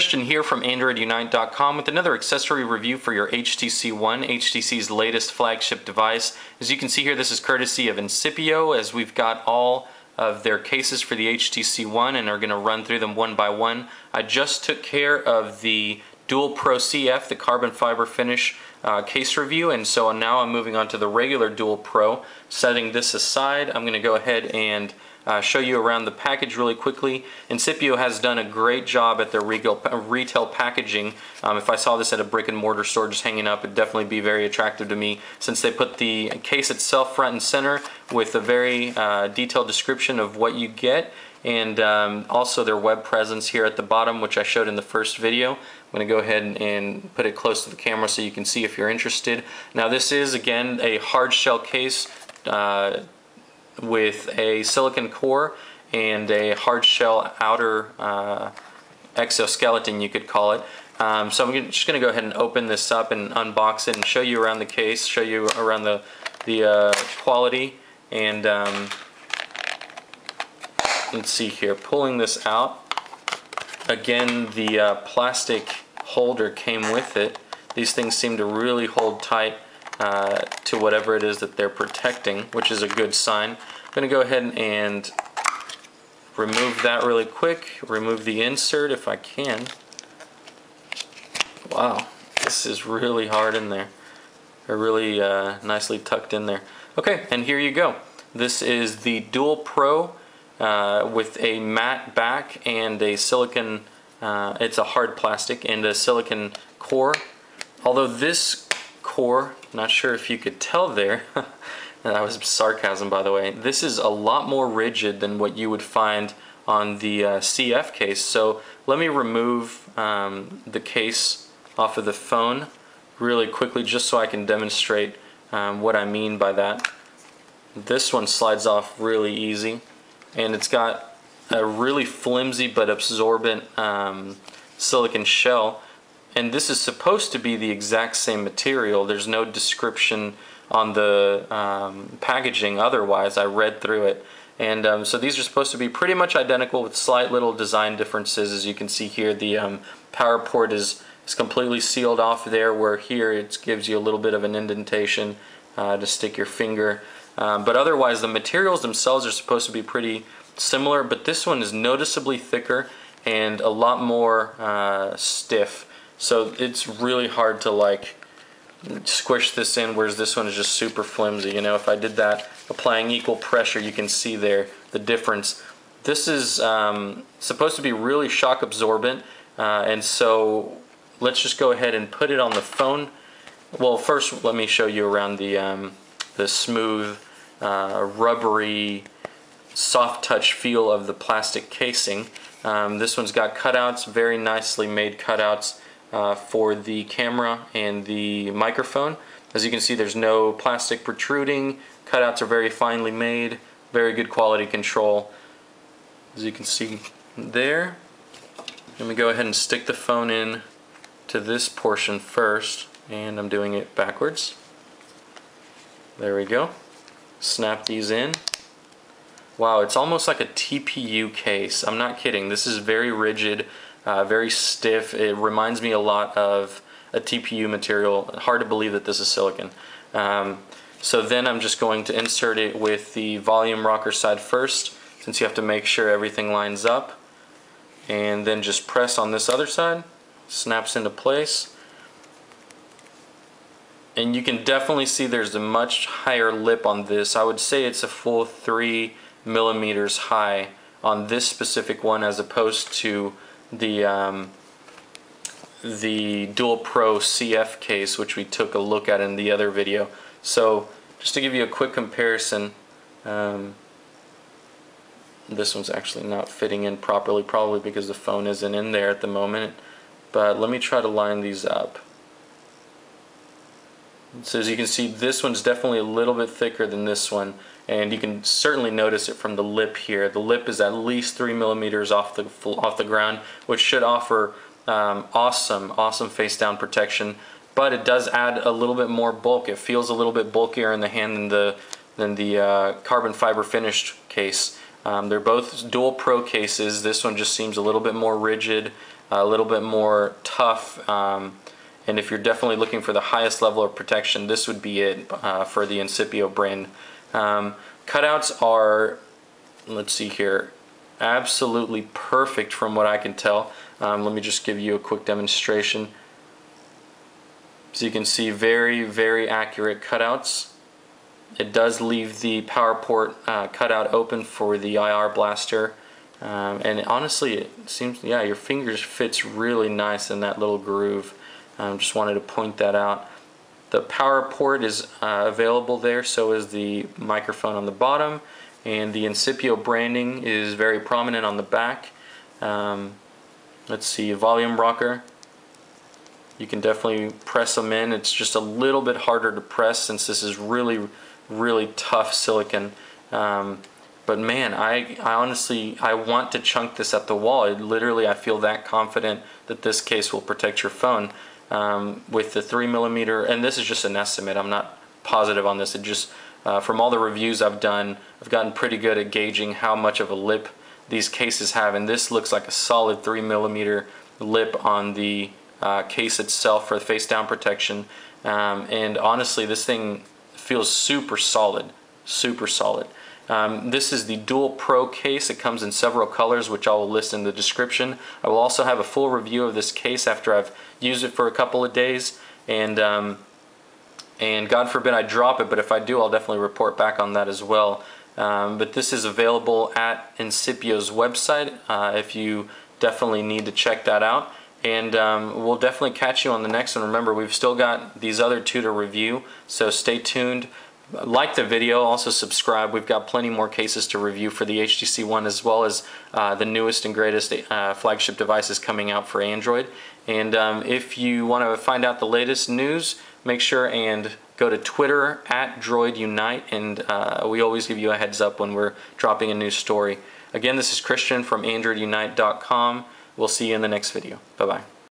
Christian here from AndroidUnite.com with another accessory review for your HTC One, HTC's latest flagship device. As you can see here, this is courtesy of Incipio, as we've got all of their cases for the HTC One and are going to run through them one by one. I just took care of the DualPro CF, the carbon fiber finish case review, and so now I'm moving on to the regular DualPro. Setting this aside, I'm going to go ahead and show you around the package really quickly. Incipio has done a great job at their retail packaging. If I saw this at a brick and mortar store just hanging up, it'd definitely be very attractive to me, since they put the case itself front and center with a very detailed description of what you get, and also their web presence here at the bottom, which I showed in the first video. I'm going to go ahead and put it close to the camera so you can see if you're interested. Now this is, again, a hard shell case with a silicon core and a hard shell outer exoskeleton, you could call it. So I'm just going to go ahead and open this up and unbox it and show you around the case, show you around the quality, and let's see here, pulling this out. Again, the plastic holder came with it. These things seem to really hold tight to whatever it is that they're protecting, which is a good sign. I'm going to go ahead and remove that really quick, remove the insert if I can. Wow, this is really hard in there. They're really nicely tucked in there. Okay, and here you go. This is the DualPro with a matte back and a silicon, it's a hard plastic, and a silicon core. Although this core, not sure if you could tell there, that was sarcasm by the way, this is a lot more rigid than what you would find on the CF case. So let me remove the case off of the phone really quickly just so I can demonstrate what I mean by that. This one slides off really easy, and it's got a really flimsy but absorbent silicon shell, and this is supposed to be the exact same material. There's no description on the packaging otherwise. I read through it, and so these are supposed to be pretty much identical with slight little design differences. As you can see here, the power port is completely sealed off there, where here it gives you a little bit of an indentation to stick your finger. But otherwise the materials themselves are supposed to be pretty similar, but this one is noticeably thicker and a lot more stiff, so it's really hard to like squish this in, whereas this one is just super flimsy. You know, if I did that applying equal pressure, you can see there the difference. This is supposed to be really shock absorbent, and so let's just go ahead and put it on the phone. Well, first let me show you around the smooth rubbery soft touch feel of the plastic casing. This one's got cutouts, very nicely made cutouts for the camera and the microphone. As you can see, there's no plastic protruding. Cutouts are very finely made, very good quality control, as you can see there. Let me go ahead and stick the phone in to this portion first, and I'm doing it backwards. There we go. Snap these in. Wow, it's almost like a TPU case. I'm not kidding. This is very rigid, very stiff. It reminds me a lot of a TPU material. Hard to believe that this is silicon. So then I'm just going to insert it with the volume rocker side first, since you have to make sure everything lines up, and then just press on this other side. Snaps into place. And you can definitely see there's a much higher lip on this. I would say it's a full 3 millimeters high on this specific one, as opposed to the DualPro CF case, which we took a look at in the other video. So just to give you a quick comparison, this one's actually not fitting in properly, probably because the phone isn't in there at the moment, but let me try to line these up. So as you can see, this one's definitely a little bit thicker than this one, and you can certainly notice it from the lip here. The lip is at least 3 millimeters off the ground, which should offer awesome face down protection, but it does add a little bit more bulk. It feels a little bit bulkier in the hand than the carbon fiber finished case. They're both DualPro cases. This one just seems a little bit more rigid, a little bit more tough, and if you're definitely looking for the highest level of protection, this would be it for the Incipio brand. Cutouts are, let's see here, absolutely perfect from what I can tell. Let me just give you a quick demonstration. So you can see very, very accurate cutouts. It does leave the power port cutout open for the IR blaster. And honestly, it seems, yeah, your fingers fits really nice in that little groove. Just wanted to point that out. The power port is available there, so is the microphone on the bottom, and the Incipio branding is very prominent on the back. Let's see, volume rocker. You can definitely press them in. It's just a little bit harder to press since this is really, really tough silicon. But man, I honestly, I want to chunk this at the wall. Literally, I feel that confident that this case will protect your phone. With the 3mm, and this is just an estimate, I'm not positive on this. It just, from all the reviews I've done, I've gotten pretty good at gauging how much of a lip these cases have, and this looks like a solid 3mm lip on the case itself for face down protection. And honestly, this thing feels super solid, super solid. This is the DualPro case. It comes in several colors, which I will list in the description. I will also have a full review of this case after I've used it for a couple of days, and God forbid I drop it, but if I do, I'll definitely report back on that as well. But this is available at Incipio's website if you definitely need to check that out. And we'll definitely catch you on the next one. Remember, we've still got these other two to review, so stay tuned. Like the video, also subscribe. We've got plenty more cases to review for the HTC One, as well as the newest and greatest flagship devices coming out for Android. And if you want to find out the latest news, make sure and go to Twitter at DroidUnite, and we always give you a heads up when we're dropping a new story. Again, this is Christian from AndroidUnite.com. We'll see you in the next video. Bye-bye.